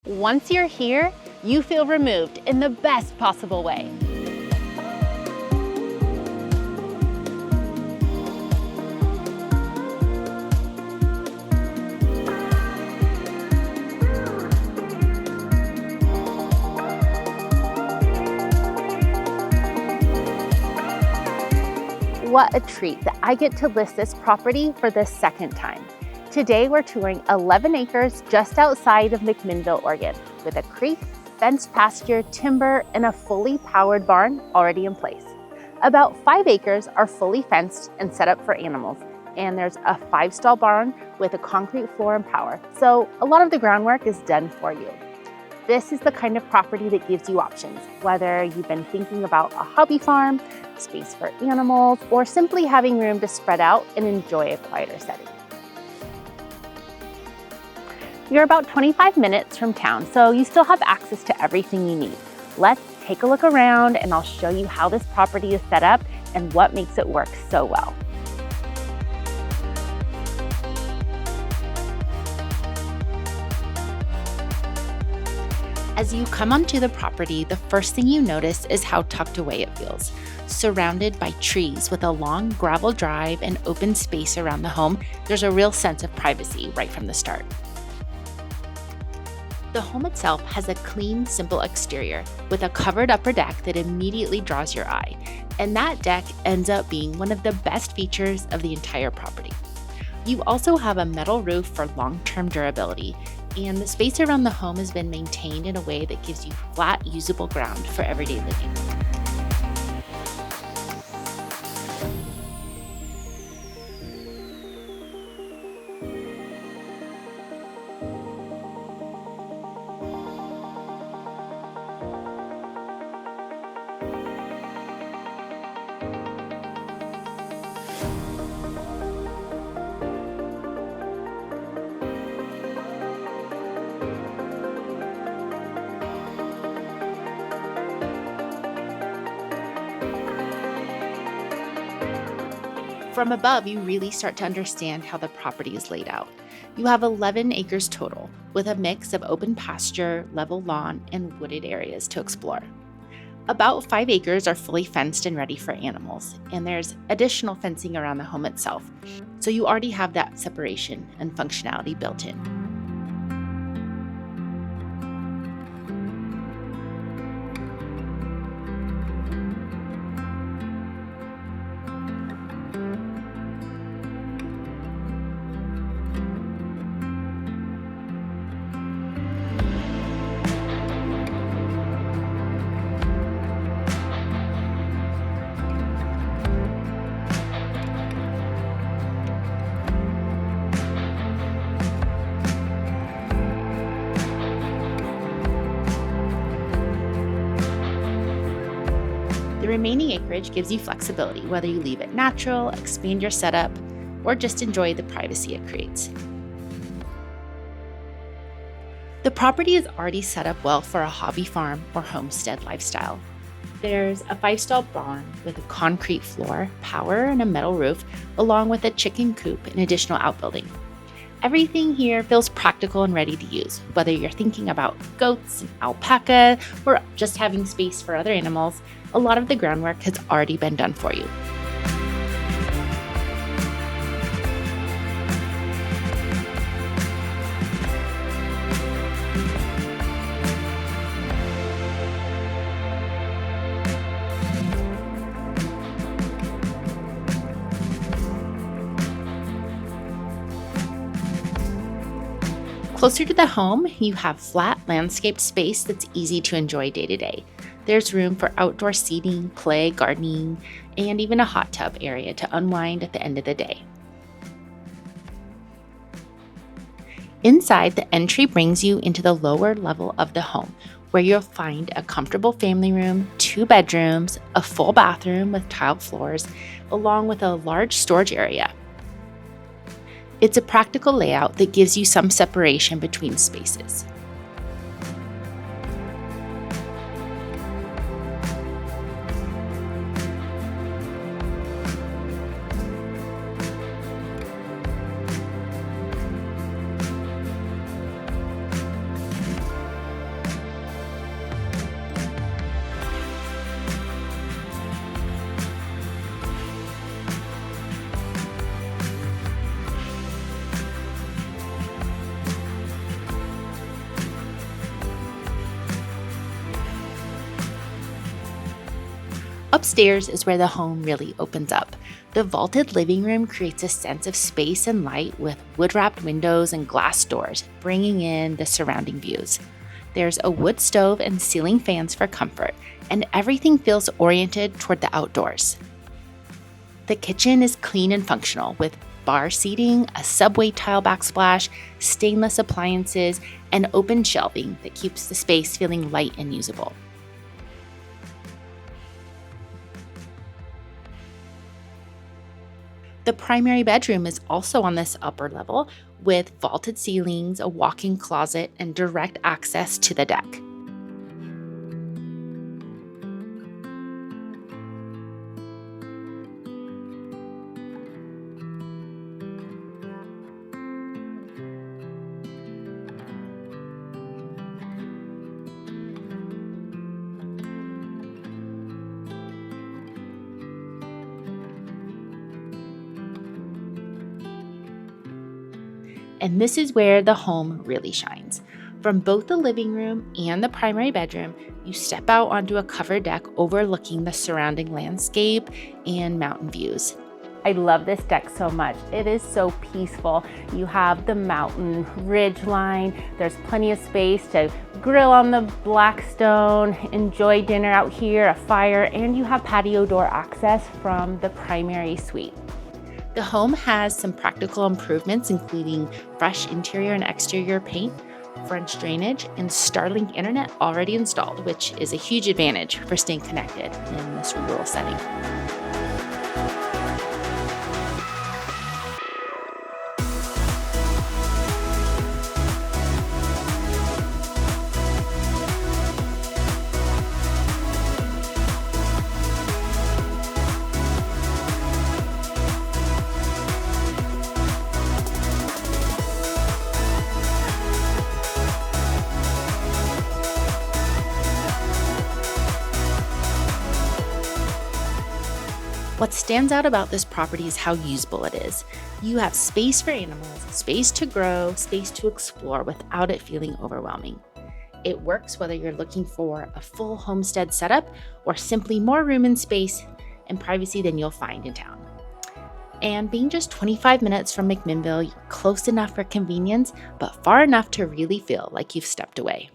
Once you're here, you feel removed in the best possible way. What a treat that I get to list this property for the second time. Today we're touring 11 acres just outside of McMinnville, Oregon, with a creek, fenced pasture, timber, and a fully powered barn already in place. About 5 acres are fully fenced and set up for animals, and there's a 5-stall barn with a concrete floor and power, so a lot of the groundwork is done for you. This is the kind of property that gives you options, whether you've been thinking about a hobby farm, space for animals, or simply having room to spread out and enjoy a quieter setting. You're about 25 minutes from town, so you still have access to everything you need. Let's take a look around and I'll show you how this property is set up and what makes it work so well. As you come onto the property, the first thing you notice is how tucked away it feels. Surrounded by trees with a long gravel drive and open space around the home, there's a real sense of privacy right from the start. The home itself has a clean, simple exterior with a covered upper deck that immediately draws your eye, and that deck ends up being one of the best features of the entire property. You also have a metal roof for long-term durability, and the space around the home has been maintained in a way that gives you flat, usable ground for everyday living. From above, you really start to understand how the property is laid out. You have 11 acres total, with a mix of open pasture, level lawn, and wooded areas to explore. About 5 acres are fully fenced and ready for animals, and there's additional fencing around the home itself, so you already have that separation and functionality built in. The remaining acreage gives you flexibility, whether you leave it natural, expand your setup, or just enjoy the privacy it creates. The property is already set up well for a hobby farm or homestead lifestyle. There's a 5-stall barn with a concrete floor, power, and a metal roof, along with a chicken coop and additional outbuilding. Everything here feels practical and ready to use, whether you're thinking about goats and alpaca or just having space for other animals. A lot of the groundwork has already been done for you. Closer to the home, you have flat landscaped space that's easy to enjoy day to day. There's room for outdoor seating, play, gardening, and even a hot tub area to unwind at the end of the day. Inside, the entry brings you into the lower level of the home, where you'll find a comfortable family room, 2 bedrooms, a full bathroom with tiled floors, along with a large storage area. It's a practical layout that gives you some separation between spaces. Upstairs is where the home really opens up. The vaulted living room creates a sense of space and light with wood-wrapped windows and glass doors, bringing in the surrounding views. There's a wood stove and ceiling fans for comfort, and everything feels oriented toward the outdoors. The kitchen is clean and functional with bar seating, a subway tile backsplash, stainless appliances, and open shelving that keeps the space feeling light and usable. The primary bedroom is also on this upper level with vaulted ceilings, a walk-in closet, and direct access to the deck. And this is where the home really shines. From both the living room and the primary bedroom, you step out onto a covered deck overlooking the surrounding landscape and mountain views. I love this deck so much. It is so peaceful. You have the mountain ridge line. There's plenty of space to grill on the Blackstone, enjoy dinner out here, a fire, and you have patio door access from the primary suite. The home has some practical improvements, including fresh interior and exterior paint, French drainage, and Starlink internet already installed, which is a huge advantage for staying connected in this rural setting. What stands out about this property is how usable it is. You have space for animals, space to grow, space to explore without it feeling overwhelming. It works whether you're looking for a full homestead setup or simply more room and space and privacy than you'll find in town. And being just 25 minutes from McMinnville, you're close enough for convenience, but far enough to really feel like you've stepped away.